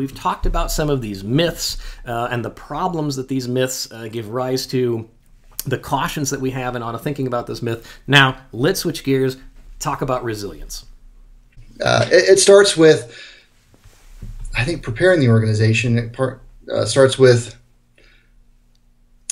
we've talked about some of these myths and the problems that these myths give rise to, the cautions that we have in thinking about this myth. Now, let's switch gears, talk about resilience. It starts with, I think, preparing the organization. It starts with,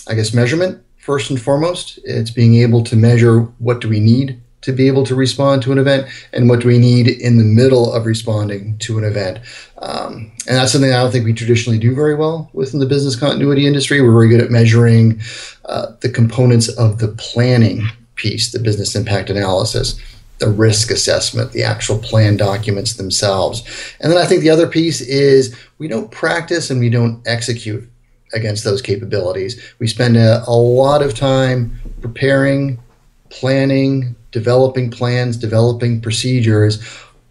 I guess, measurement first and foremost. It's being able to measure what do we need to be able to respond to an event and what do we need in the middle of responding to an event. And that's something I don't think we traditionally do very well within the business continuity industry. We're very good at measuring the components of the planning piece, the business impact analysis, the risk assessment, the actual plan documents themselves. And then I think the other piece is we don't practice and we don't execute against those capabilities. We spend a lot of time preparing, planning, developing plans, developing procedures,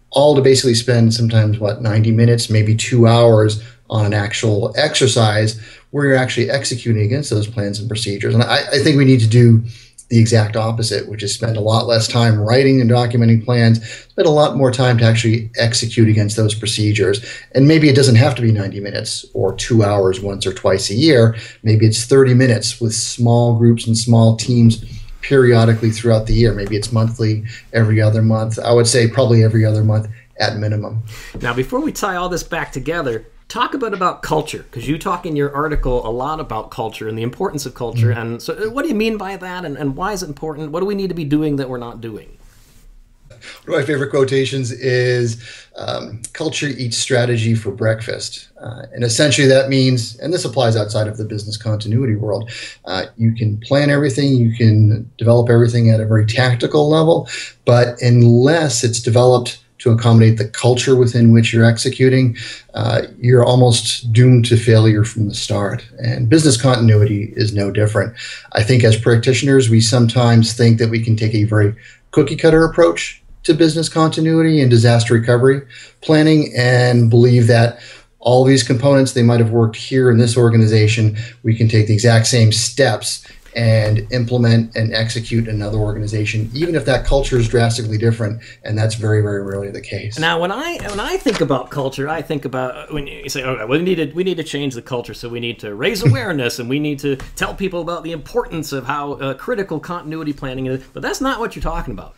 all to basically spend sometimes, 90 minutes, maybe 2 hours on an actual exercise where you're actually executing against those plans and procedures. And I think we need to do the exact opposite, which is spend a lot less time writing and documenting plans, spend a lot more time to actually execute against those procedures. And maybe it doesn't have to be 90 minutes or 2 hours once or twice a year. Maybe it's 30 minutes with small groups and small teams periodically throughout the year. Maybe it's monthly, every other month. I would say probably every other month at minimum. Now, before we tie all this back together, talk a bit about culture, because you talk in your article a lot about culture and the importance of culture. Mm-hmm. And so what do you mean by that, and why is it important? What do we need to be doing that we're not doing? One of my favorite quotations is culture eats strategy for breakfast. And essentially that means, and this applies outside of the business continuity world, you can plan everything, you can develop everything at a very tactical level, but unless it's developed to accommodate the culture within which you're executing, you're almost doomed to failure from the start. And business continuity is no different. I think as practitioners, we sometimes think that we can take a very cookie cutter approach to business continuity and disaster recovery planning and believe that all these components, they might have worked here in this organization, we can take the exact same steps and implement and execute in another organization, even if that culture is drastically different, and that's very, very rarely the case. Now, when I think about culture, I think about when you say, okay, we need to change the culture, so we need to raise awareness, and we need to tell people about the importance of how critical continuity planning is. But that's not what you're talking about.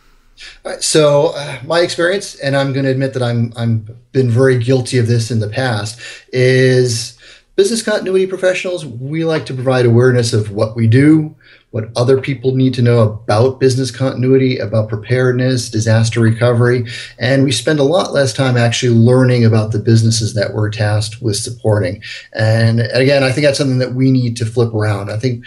All right, so my experience, and I'm going to admit that I'm been very guilty of this in the past, is business continuity professionals, we like to provide awareness of what we do, what other people need to know about business continuity, about preparedness, disaster recovery, and we spend a lot less time actually learning about the businesses that we're tasked with supporting. And again, I think that's something that we need to flip around. I think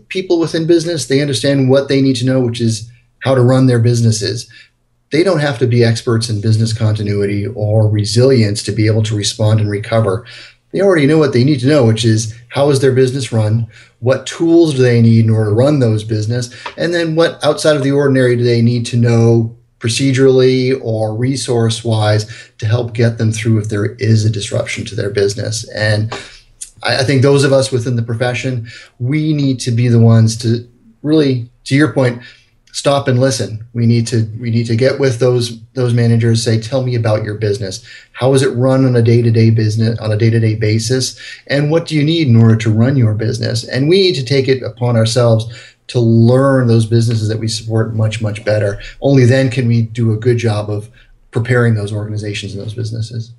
people within business, they understand what they need to know, which is how to run their businesses. They don't have to be experts in business continuity or resilience to be able to respond and recover. They already know what they need to know, which is how is their business run, what tools do they need in order to run those business, and then what outside of the ordinary do they need to know procedurally or resource-wise to help get them through if there is a disruption to their business. And I think those of us within the profession, we need to be the ones to really, to your point, stop and listen. We need to get with those managers, say, tell me about your business. How is it run on a day-to-day basis? And what do you need in order to run your business? And we need to take it upon ourselves to learn those businesses that we support much, much better. Only then can we do a good job of preparing those organizations and those businesses.